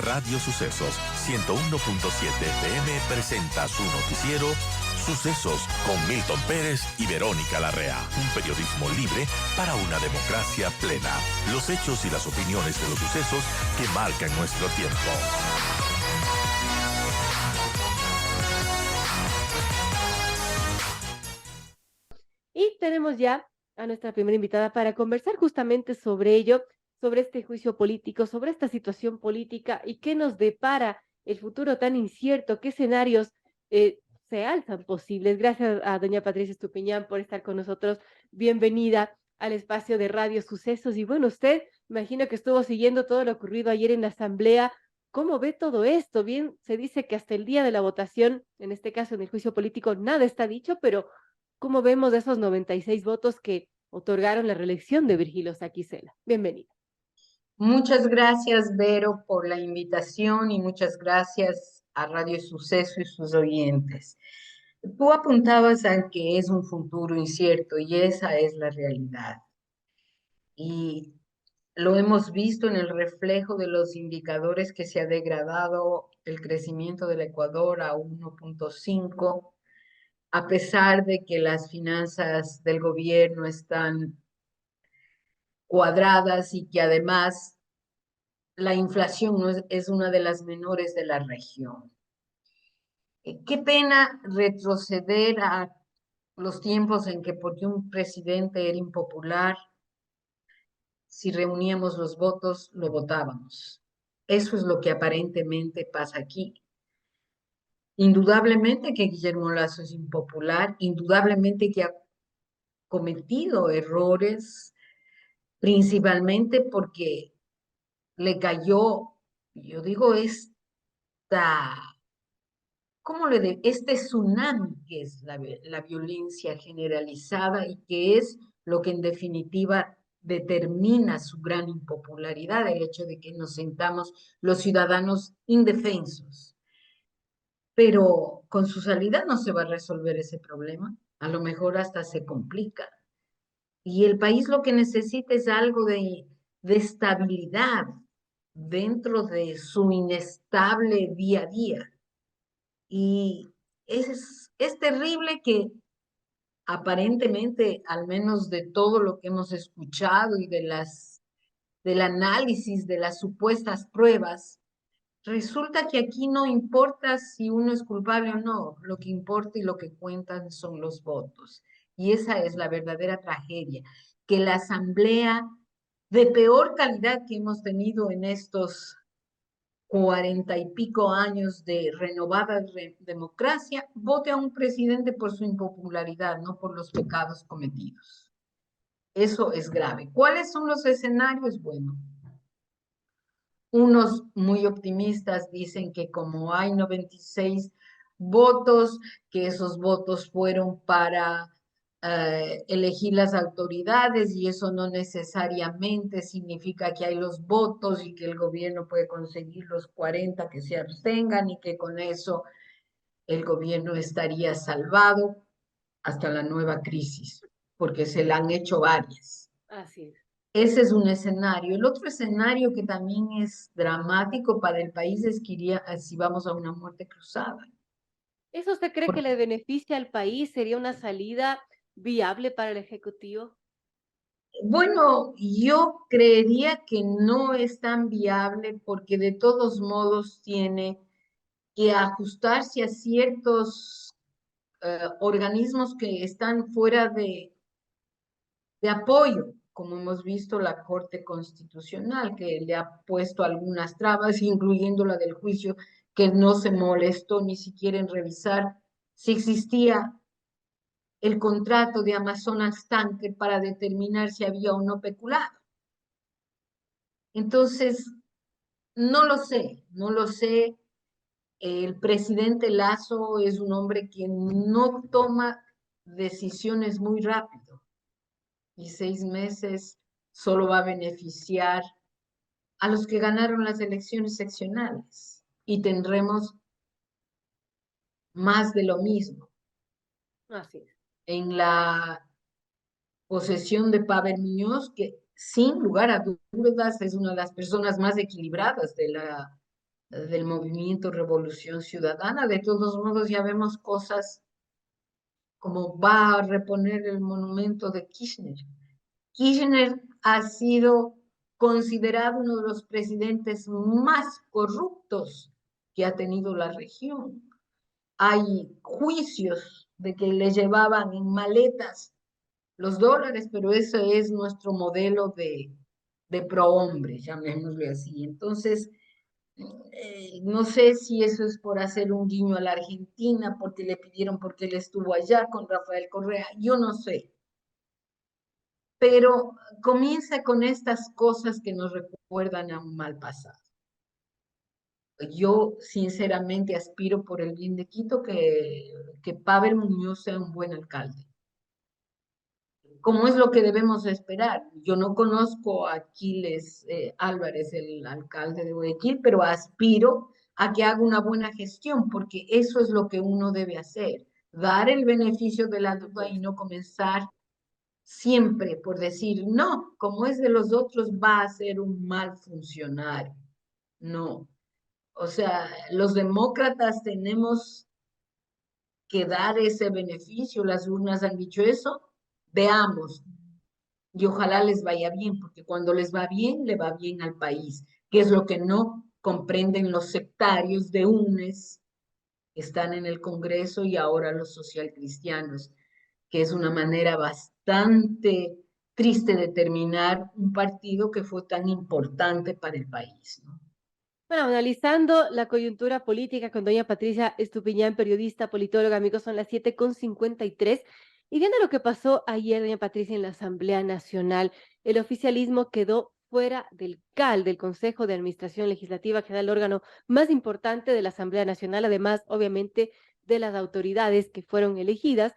Radio Sucesos 101.7 FM presenta su noticiero Sucesos con Milton Pérez y Verónica Larrea. Un periodismo libre para una democracia plena. Los hechos y las opiniones de los sucesos que marcan nuestro tiempo. Y tenemos ya a nuestra primera invitada para conversar justamente sobre ello, sobre este juicio político, sobre esta situación política y qué nos depara el futuro tan incierto, qué escenarios se alzan posibles. Gracias a doña Patricia Estupiñán por estar con nosotros. Bienvenida al espacio de Radio Sucesos. Y bueno, usted, imagino que estuvo siguiendo todo lo ocurrido ayer en la Asamblea. ¿Cómo ve todo esto? Bien, se dice que hasta el día de la votación, en este caso en el juicio político, nada está dicho, pero ¿cómo vemos esos 96 votos que otorgaron la reelección de Virgilio Saquicela? Bienvenida. Muchas gracias, Vero, por la invitación y muchas gracias a Radio Suceso y sus oyentes. Tú apuntabas a que es un futuro incierto y esa es la realidad. Y lo hemos visto en el reflejo de los indicadores que se ha degradado el crecimiento del Ecuador a 1.5, a pesar de que las finanzas del gobierno están cuadradas y que además la inflación es una de las menores de la región. Qué pena retroceder a los tiempos en que porque un presidente era impopular, si reuníamos los votos, lo votábamos. Eso es lo que aparentemente pasa aquí. Indudablemente que Guillermo Lasso es impopular, indudablemente que ha cometido errores, principalmente porque le cayó, yo digo, este tsunami que es la violencia generalizada y que es lo que en definitiva determina su gran impopularidad, el hecho de que nos sentamos los ciudadanos indefensos. Pero con su salida no se va a resolver ese problema, a lo mejor hasta se complica. Y el país lo que necesita es algo de estabilidad dentro de su inestable día a día. Y es terrible que aparentemente, al menos de todo lo que hemos escuchado y del análisis de las supuestas pruebas, resulta que aquí no importa si uno es culpable o no, lo que importa y lo que cuentan son los votos. Y esa es la verdadera tragedia, que la asamblea de peor calidad que hemos tenido en estos 40 y pico años de renovada democracia, vote a un presidente por su impopularidad, no por los pecados cometidos. Eso es grave. ¿Cuáles son los escenarios? Bueno, unos muy optimistas dicen que como hay 96 votos, que esos votos fueron para elegir las autoridades y eso no necesariamente significa que hay los votos y que el gobierno puede conseguir los 40 que se abstengan y que con eso el gobierno estaría salvado hasta la nueva crisis, porque se la han hecho varias. Así es. Ese es un escenario. El otro escenario que también es dramático para el país es que si vamos a una muerte cruzada. ¿Eso usted cree que le beneficia al país? ¿Sería una salida viable para el Ejecutivo? Bueno, yo creería que no es tan viable porque de todos modos tiene que ajustarse a ciertos organismos que están fuera de apoyo, como hemos visto la Corte Constitucional, que le ha puesto algunas trabas, incluyendo la del juicio, que no se molestó ni siquiera en revisar si existía el contrato de Amazonas Tanker para determinar si había o no peculado. Entonces, no lo sé, no lo sé. El presidente Lasso es un hombre que no toma decisiones muy rápido y 6 meses solo va a beneficiar a los que ganaron las elecciones seccionales y tendremos más de lo mismo. Así es. En la posesión de Pavel Muñoz, que sin lugar a dudas es una de las personas más equilibradas del movimiento Revolución Ciudadana. De todos modos, ya vemos cosas como va a reponer el monumento de Kirchner. Kirchner ha sido considerado uno de los presidentes más corruptos que ha tenido la región. Hay juicios de que le llevaban en maletas los dólares, pero ese es nuestro modelo de prohombre, llamémosle así. Entonces, no sé si eso es por hacer un guiño a la Argentina, porque le pidieron porque él estuvo allá con Rafael Correa, yo no sé. Pero comienza con estas cosas que nos recuerdan a un mal pasado. Yo sinceramente aspiro por el bien de Quito que Pavel Muñoz sea un buen alcalde. ¿Cómo es lo que debemos esperar? Yo no conozco a Aquiles Álvarez, el alcalde de Guayaquil, pero aspiro a que haga una buena gestión, porque eso es lo que uno debe hacer, dar el beneficio de la duda y no comenzar siempre por decir, no, como es de los otros, va a ser un mal funcionario. No. O sea, los demócratas tenemos que dar ese beneficio, las urnas han dicho eso, veamos, y ojalá les vaya bien, porque cuando les va bien, le va bien al país, que es lo que no comprenden los sectarios de UNES que están en el Congreso y ahora los socialcristianos, que es una manera bastante triste de terminar un partido que fue tan importante para el país, ¿no? Bueno, analizando la coyuntura política con doña Patricia Estupiñán, periodista, politóloga, amigos, son las 7:53. Y viendo lo que pasó ayer, doña Patricia, en la Asamblea Nacional, el oficialismo quedó fuera del CAL, del Consejo de Administración Legislativa, que era el órgano más importante de la Asamblea Nacional, además, obviamente, de las autoridades que fueron elegidas.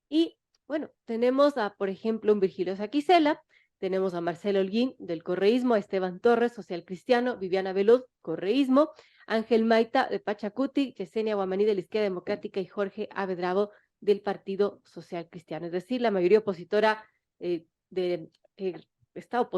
Y bueno, tenemos a, por ejemplo, un Virgilio Saquicela, tenemos a Marcelo Holguín del correísmo, a Esteban Torres, social cristiano, Viviana Veloz, correísmo, Ángel Maita de Pachacuti, Yesenia Guamaní de la Izquierda Democrática y Jorge Avedrado del Partido Social Cristiano. Es decir, la mayoría opositora que está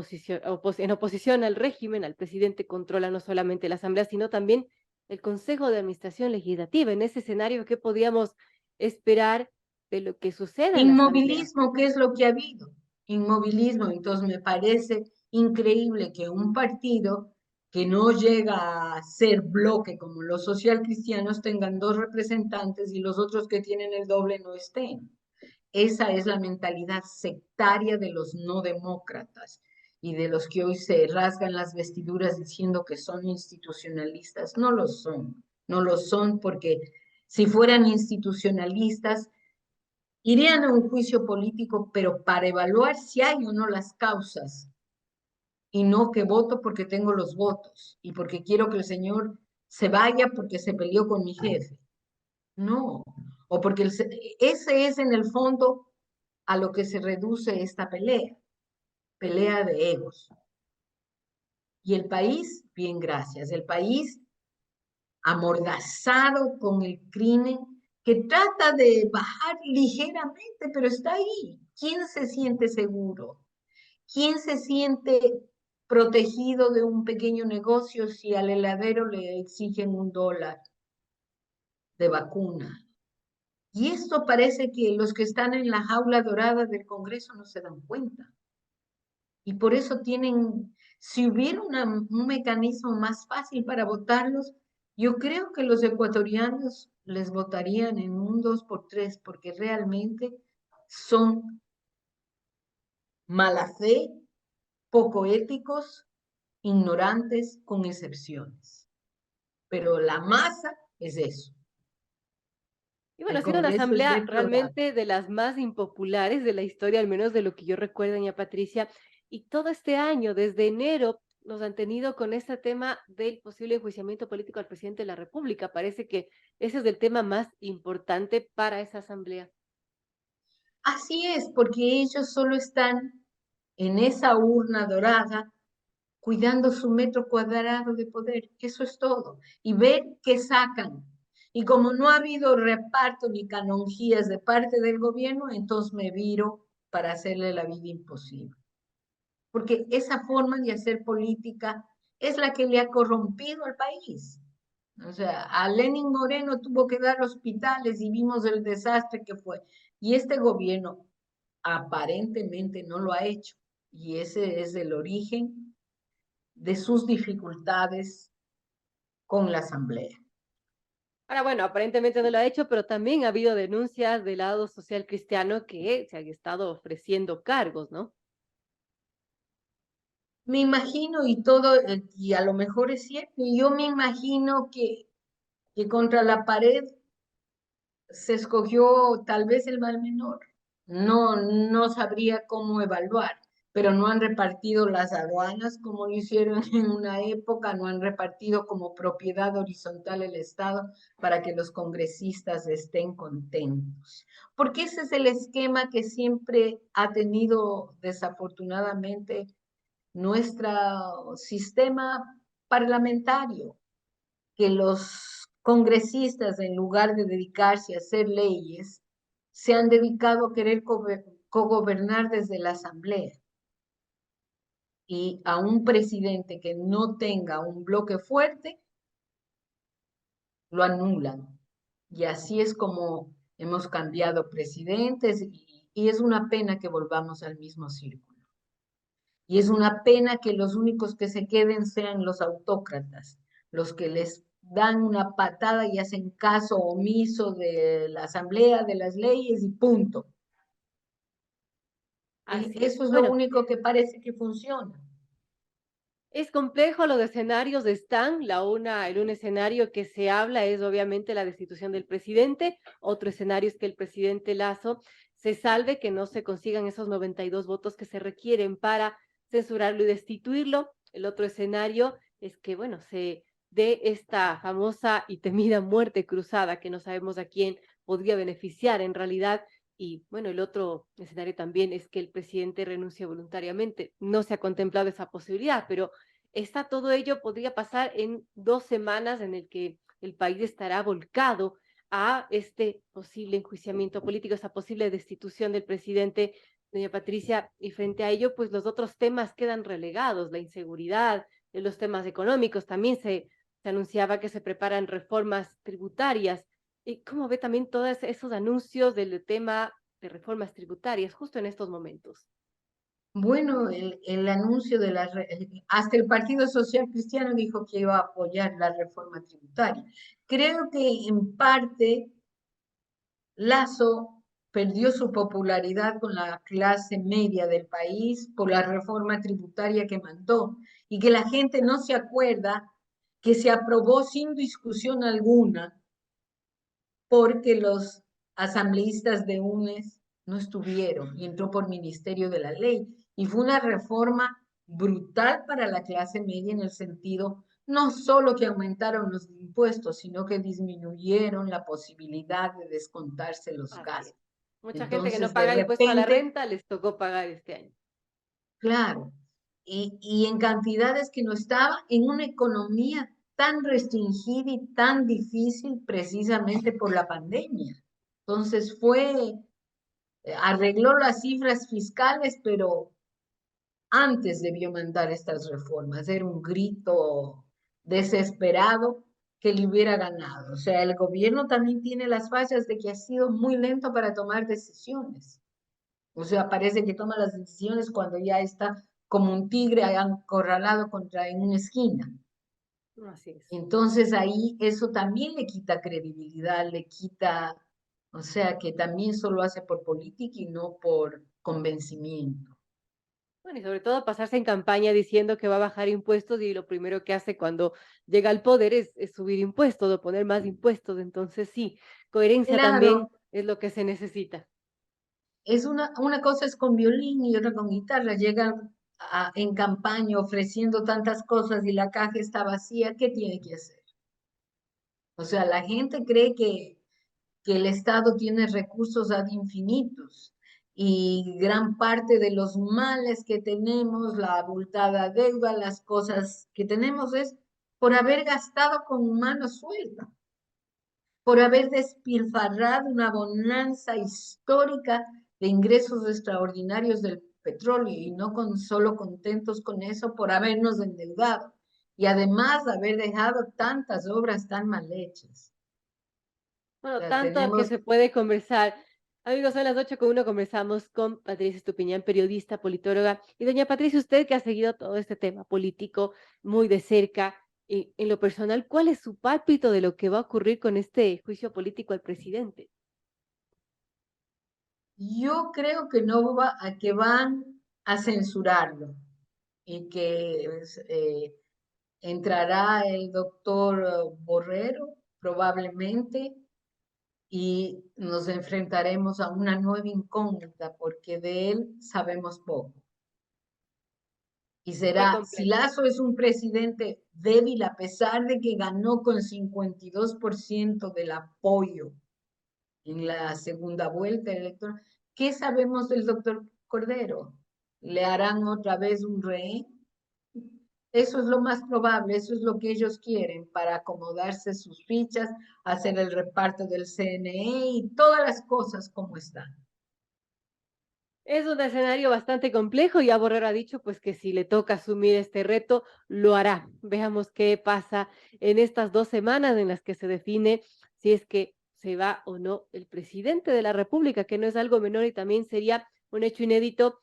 en oposición al régimen, al presidente, controla no solamente la Asamblea, sino también el Consejo de Administración Legislativa. En ese escenario, ¿qué podíamos esperar de lo que suceda en la Asamblea? Inmovilismo, ¿qué es lo que ha habido? Inmovilismo. Entonces me parece increíble que un partido que no llega a ser bloque como los socialcristianos tengan dos representantes y los otros que tienen el doble no estén. Esa es la mentalidad sectaria de los no demócratas y de los que hoy se rasgan las vestiduras diciendo que son institucionalistas. No lo son, no lo son porque si fueran institucionalistas irían a un juicio político, pero para evaluar si hay o no las causas, y no que voto porque tengo los votos y porque quiero que el señor se vaya porque se peleó con mi jefe. No, o porque ese es en el fondo a lo que se reduce esta pelea, pelea de egos. Y el país, bien, gracias, el país amordazado con el crimen que trata de bajar ligeramente, pero está ahí. ¿Quién se siente seguro? ¿Quién se siente protegido de un pequeño negocio si al heladero le exigen $1 de vacuna? Y esto parece que los que están en la jaula dorada del Congreso no se dan cuenta. Y por eso tienen, si hubiera un mecanismo más fácil para votarlos, yo creo que los ecuatorianos les votarían en un 2x3, porque realmente son mala fe, poco éticos, ignorantes, con excepciones. Pero la masa es eso. Y bueno, El ha sido una Congreso es asamblea deplorable. realmente de las más impopulares de la historia, al menos de lo que yo recuerdo, doña Patricia. Y todo este año, desde enero, nos han tenido con este tema del posible enjuiciamiento político al presidente de la República. Parece que ese es el tema más importante para esa asamblea. Así es, porque ellos solo están en esa urna dorada cuidando su metro cuadrado de poder. Eso es todo. Y ver qué sacan. Y como no ha habido reparto ni canonjías de parte del gobierno, entonces me viro para hacerle la vida imposible. Porque esa forma de hacer política es la que le ha corrompido al país. O sea, a Lenin Moreno tuvo que dar hospitales y vimos el desastre que fue. Y este gobierno aparentemente no lo ha hecho. Y ese es el origen de sus dificultades con la Asamblea. Ahora, bueno, aparentemente no lo ha hecho, pero también ha habido denuncias del lado social cristiano que se han estado ofreciendo cargos, ¿no? Me imagino y todo, y a lo mejor es cierto, y yo me imagino que contra la pared se escogió tal vez el mal menor. No sabría cómo evaluar, pero no han repartido las aduanas como lo hicieron en una época, no han repartido como propiedad horizontal el Estado para que los congresistas estén contentos. Porque ese es el esquema que siempre ha tenido desafortunadamente nuestro sistema parlamentario, que los congresistas, en lugar de dedicarse a hacer leyes, se han dedicado a querer cogobernar desde la Asamblea. Y a un presidente que no tenga un bloque fuerte, lo anulan. Y así es como hemos cambiado presidentes y es una pena que volvamos al mismo círculo. Y es una pena que los únicos que se queden sean los autócratas, los que les dan una patada y hacen caso omiso de la asamblea, de las leyes y punto. Y Así es. eso es lo Bueno, único que parece que funciona. es complejo, los escenarios están. El un escenario que se habla es obviamente la destitución del presidente. Otro escenario es que el presidente Lazo se salve, que no se consigan esos 92 votos que se requieren para censurarlo y destituirlo. El otro escenario es que, bueno, se dé esta famosa y temida muerte cruzada, que no sabemos a quién podría beneficiar en realidad. Y bueno, el otro escenario también es que el presidente renuncie voluntariamente. No se ha contemplado esa posibilidad, pero todo ello podría pasar en 2 semanas en el que el país estará volcado a este posible enjuiciamiento político, esa posible destitución del presidente, doña Patricia, y frente a ello, pues los otros temas quedan relegados, la inseguridad, los temas económicos, también se anunciaba que se preparan reformas tributarias. ¿Y cómo ve también todos esos anuncios del tema de reformas tributarias justo en estos momentos? Bueno, el anuncio de hasta el Partido Social Cristiano dijo que iba a apoyar la reforma tributaria. Creo que en parte Lazo perdió su popularidad con la clase media del país por la reforma tributaria que mandó y que la gente no se acuerda que se aprobó sin discusión alguna porque los asambleístas de UNES no estuvieron y entró por Ministerio de la Ley. Y fue una reforma brutal para la clase media en el sentido no solo que aumentaron los impuestos, sino que disminuyeron la posibilidad de descontarse los Así es. gastos. Mucha gente que no Entonces, de paga impuesto a la repente, renta les tocó pagar este año. claro, y en cantidades que no estaba en una economía tan restringida y tan difícil precisamente por la pandemia. Entonces arregló las cifras fiscales, pero antes debió mandar estas reformas. Era un grito desesperado que le hubiera ganado. O sea, el gobierno también tiene las fallas de que ha sido muy lento para tomar decisiones. O sea, parece que toma las decisiones cuando ya está como un tigre acorralado contra en una esquina. Así es. Entonces ahí eso también le quita credibilidad, le quita, o sea, que también solo hace por política y no por convencimiento. Bueno, y sobre todo pasarse en campaña diciendo que va a bajar impuestos y lo primero que hace cuando llega al poder es subir impuestos o poner más impuestos. Entonces, sí, coherencia también Claro, es lo que se necesita. es una cosa es con violín y otra con guitarra. Llegan en campaña ofreciendo tantas cosas y la caja está vacía, ¿qué tiene que hacer? O sea, la gente cree que el Estado tiene recursos ad infinitos y gran parte de los males que tenemos, la abultada deuda, las cosas que tenemos es por haber gastado con mano suelta, por haber despilfarrado una bonanza histórica de ingresos extraordinarios del petróleo y no con solo contentos con eso por habernos endeudado. y además haber dejado tantas obras tan mal hechas. O Bueno, sea, tanto que tenemos, se puede conversar. Amigos, son las 8:01, conversamos con Patricia Estupiñán, periodista, politóloga. Y doña Patricia, usted que ha seguido todo este tema político muy de cerca, en lo personal, ¿cuál es su pálpito de lo que va a ocurrir con este juicio político al presidente? yo creo que no va a que van a censurarlo y que entrará el doctor Borrero probablemente y nos enfrentaremos a una nueva incógnita porque de él sabemos poco. Y Muy será, si complejo. Lazo es un presidente débil a pesar de que ganó con 52% del apoyo en la segunda vuelta electoral, ¿qué sabemos del doctor Cordero? ¿Le harán otra vez un rehén? Eso es lo más probable, eso es lo que ellos quieren para acomodarse sus fichas, hacer el reparto del CNE y todas las cosas como están. Es un escenario bastante complejo y Borrero ha dicho pues que si le toca asumir este reto, lo hará. Veamos qué pasa en estas 2 semanas en las que se define si es que se va o no el presidente de la República, que no es algo menor y también sería un hecho inédito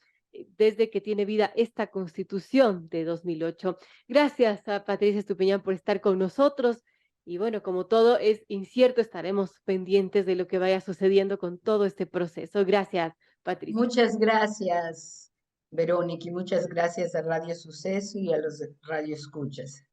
desde que tiene vida esta Constitución de 2008. Gracias a Patricia Estupiñán por estar con nosotros. Y bueno, como todo es incierto, estaremos pendientes de lo que vaya sucediendo con todo este proceso. Gracias, Patricia. Muchas gracias, Verónica, y muchas gracias a Radio Suceso y a los radioescuchas.